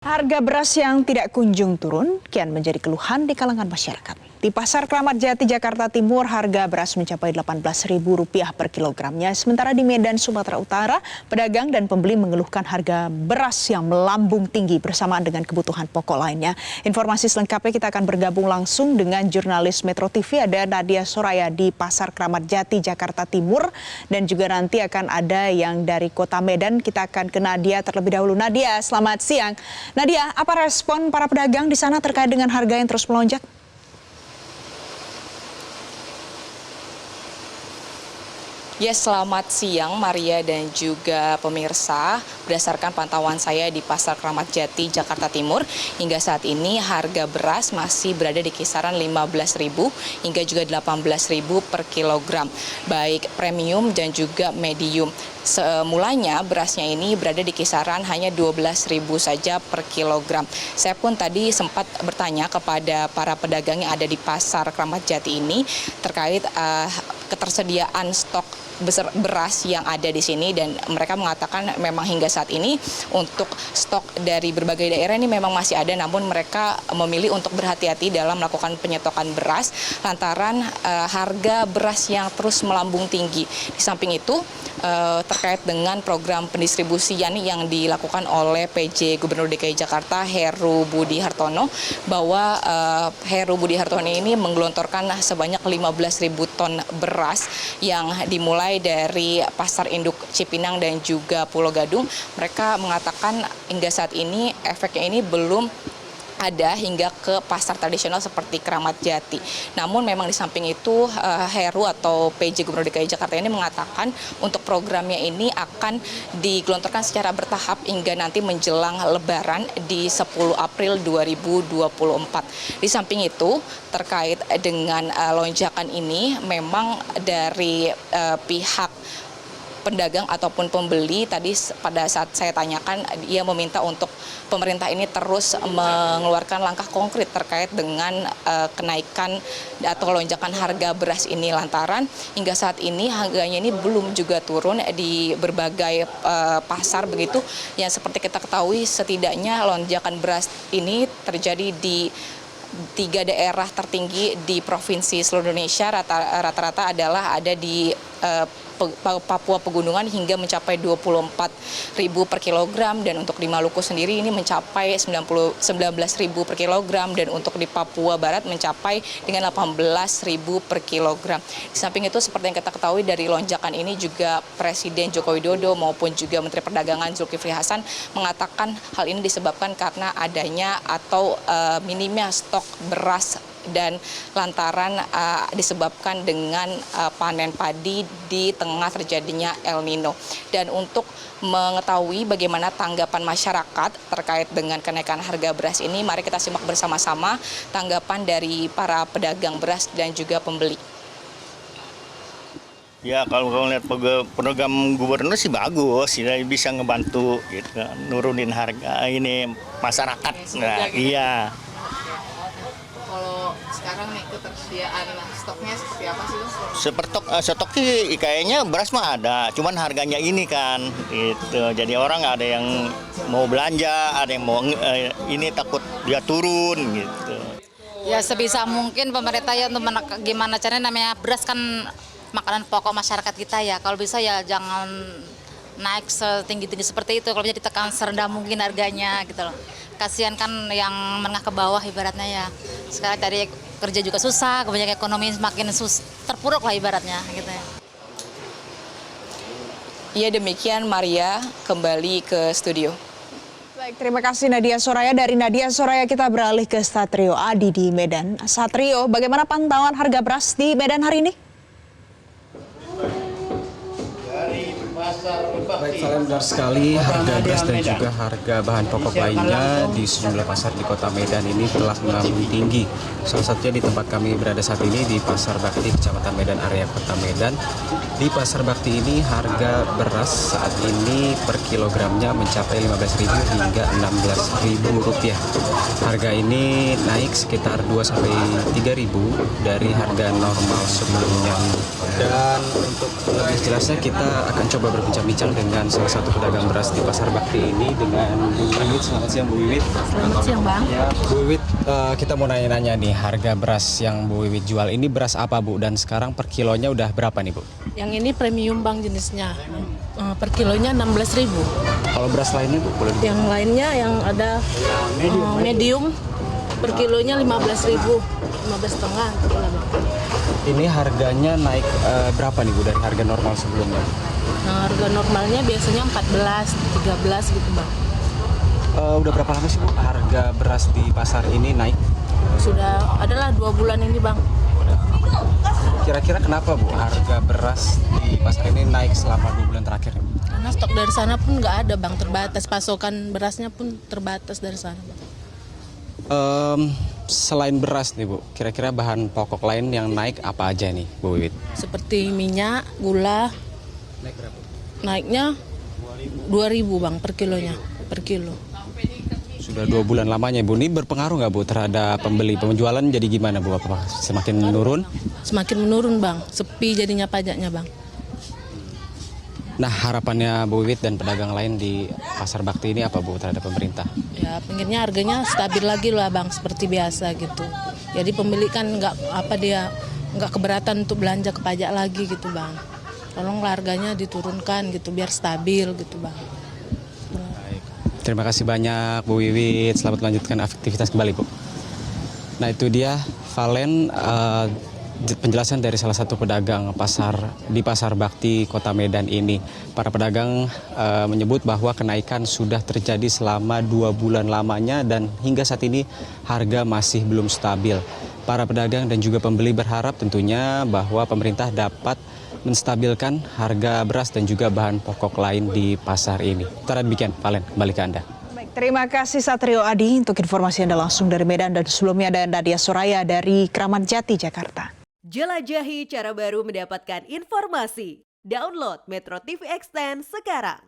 Harga beras yang tidak kunjung turun kian menjadi keluhan di kalangan masyarakat. Di Pasar Kramat Jati, Jakarta Timur, harga beras mencapai Rp18.000 per kilogramnya. Sementara di Medan, Sumatera Utara, pedagang dan pembeli mengeluhkan harga beras yang melambung tinggi bersamaan dengan kebutuhan pokok lainnya. Informasi selengkapnya kita akan bergabung langsung dengan jurnalis Metro TV, ada Nadia Soraya di Pasar Kramat Jati, Jakarta Timur. Dan juga nanti akan ada yang dari Kota Medan. Kita akan ke Nadia terlebih dahulu. Nadia, selamat siang. Nadia, apa respon para pedagang di sana terkait dengan harga yang terus melonjak? Ya, selamat siang Maria dan juga pemirsa. Berdasarkan pantauan saya di Pasar Kramat Jati, Jakarta Timur, hingga saat ini harga beras masih berada di kisaran Rp15.000 hingga juga Rp18.000 per kilogram, baik premium dan juga medium. Semulanya berasnya ini berada di kisaran hanya Rp12.000 saja per kilogram. Saya pun tadi sempat bertanya kepada para pedagang yang ada di Pasar Kramat Jati ini terkait ketersediaan stok beras yang ada di sini, dan mereka mengatakan memang hingga saat ini untuk stok dari berbagai daerah ini memang masih ada, namun mereka memilih untuk berhati-hati dalam melakukan penyetokan beras lantaran harga beras yang terus melambung tinggi. Di samping itu terkait dengan program pendistribusian yang dilakukan oleh PJ Gubernur DKI Jakarta Heru Budi Hartono, bahwa Heru Budi Hartono ini menggelontorkan sebanyak 15.000 ton beras yang dimulai dari Pasar Induk Cipinang dan juga Pulau Gadung. Mereka mengatakan hingga saat ini efeknya ini belum ada hingga ke pasar tradisional seperti Kramat Jati. Namun memang di samping itu Heru atau PJ Gubernur DKI Jakarta ini mengatakan untuk programnya ini akan digelontorkan secara bertahap hingga nanti menjelang Lebaran di 10 April 2024. Di samping itu terkait dengan lonjakan ini, memang dari pihak pedagang ataupun pembeli tadi pada saat saya tanyakan, ia meminta untuk pemerintah ini terus mengeluarkan langkah konkret terkait dengan kenaikan atau lonjakan harga beras ini, lantaran hingga saat ini harganya ini belum juga turun di berbagai pasar begitu. Yang seperti kita ketahui, setidaknya lonjakan beras ini terjadi di 3 daerah tertinggi di provinsi seluruh Indonesia. Rata-rata adalah ada di Papua Pegunungan hingga mencapai Rp24.000 per kilogram, dan untuk di Maluku sendiri ini mencapai Rp19.000 per kilogram, dan untuk di Papua Barat mencapai dengan Rp18.000 per kilogram. Di samping itu, seperti yang kita ketahui, dari lonjakan ini juga Presiden Joko Widodo maupun juga Menteri Perdagangan Zulkifli Hasan mengatakan hal ini disebabkan karena adanya atau minimnya stok beras dan lantaran disebabkan dengan panen padi di tengah terjadinya El Nino. Dan untuk mengetahui bagaimana tanggapan masyarakat terkait dengan kenaikan harga beras ini, mari kita simak bersama-sama tanggapan dari para pedagang beras dan juga pembeli. Ya, kalau lihat program gubernur sih bagus, bisa ngebantu gitu, nurunin harga ini masyarakat. Nah, iya. Kalau sekarang nih ketersediaan stoknya seperti apa sih? Stok sih kayaknya beras mah ada, cuman harganya ini kan gitu. Jadi orang ada yang mau belanja, ada yang mau ini takut dia turun gitu. Ya sebisa mungkin pemerintah ya untuk gimana caranya, namanya beras kan makanan pokok masyarakat kita ya. Kalau bisa ya jangan naik setinggi-tinggi seperti itu, kalau bisa ditekan serendah mungkin harganya gitu loh. Kasihan kan yang menengah ke bawah ibaratnya ya. Sekarang dari kerja juga susah, kebanyakan ekonomi semakin terpuruk lah ibaratnya gitu ya. Ya, demikian Maria, kembali ke studio. Baik, terima kasih Nadia Soraya. Dari Nadia Soraya kita beralih ke Satrio Adi di Medan. Satrio, bagaimana pantauan harga beras di Medan hari ini? Baik, Valen, benar sekali harga beras dan juga harga bahan pokok lainnya di sejumlah pasar di kota Medan ini telah melambung tinggi. Salah satunya di tempat kami berada saat ini di Pasar Bakti, Kecamatan Medan, area kota Medan. Di Pasar Bakti ini harga beras saat ini per kilogramnya mencapai Rp15.000 hingga Rp16.000. Harga ini naik sekitar Rp2.000–Rp3.000 dari harga normal sebelumnya. Dan untuk lebih jelasnya kita akan coba berbicara bincang-bincang dengan salah satu pedagang beras di Pasar Bakti ini dengan Bu Wiwit. Selamat siang Bu Wiwit. Selamat siang Bang. Bu Wiwit, kita mau nanya-nanya nih, harga beras yang Bu Wiwit jual ini beras apa Bu? Dan sekarang per kilonya udah berapa nih Bu? Yang ini premium Bang jenisnya. Per kilonya 16.000. Kalau beras lainnya Bu? Boleh? Yang lainnya yang ada medium per kilonya 15.000. 15,5 gitu lah Bang. Ini harganya naik berapa nih Bu dari harga normal sebelumnya? Nah, harga normalnya biasanya 14, 13 gitu Bang. Udah berapa lama sih Bu harga beras di pasar ini naik? Sudah adalah 2 bulan ini Bang. Kira-kira kenapa Bu harga beras di pasar ini naik selama 2 bulan terakhir? Karena stok dari sana pun nggak ada Bang, terbatas. Pasokan berasnya pun terbatas dari sana Bang. Selain beras nih Bu, kira-kira bahan pokok lain yang naik apa aja nih Bu Wiwit? Seperti minyak, gula. Naik berapa? Naiknya 2.000 Bang per kilonya, per kilo. Sudah 2 bulan lamanya Bu, ini berpengaruh nggak Bu terhadap pembeli? Penjualan jadi gimana Bu? Apa semakin menurun? Semakin menurun Bang, sepi jadinya pajaknya Bang. Nah harapannya Bu Wiwit dan pedagang lain di Pasar Bakti ini apa Bu terhadap pemerintah? Ya pengennya harganya stabil lagi lah Bang, seperti biasa gitu. Jadi pembeli kan nggak keberatan untuk belanja ke pajak lagi gitu Bang. Tolonglah harganya diturunkan gitu biar stabil gitu Bang. Terima kasih banyak Bu Wiwit, selamat melanjutkan aktivitas kembali Bu. Nah itu dia Valen, penjelasan dari salah satu pedagang di Pasar Bakti Kota Medan ini. Para pedagang menyebut bahwa kenaikan sudah terjadi selama 2 bulan lamanya dan hingga saat ini harga masih belum stabil. Para pedagang dan juga pembeli berharap tentunya bahwa pemerintah dapat menstabilkan harga beras dan juga bahan pokok lain di pasar ini. Secara demikian, Valen, kembali ke Anda. Baik, terima kasih Satrio Adi untuk informasi Anda langsung dari Medan, dan sebelumnya ada Nadia Soraya dari Kramat Jati, Jakarta. Jelajahi cara baru mendapatkan informasi. Download Metro TV Extend sekarang.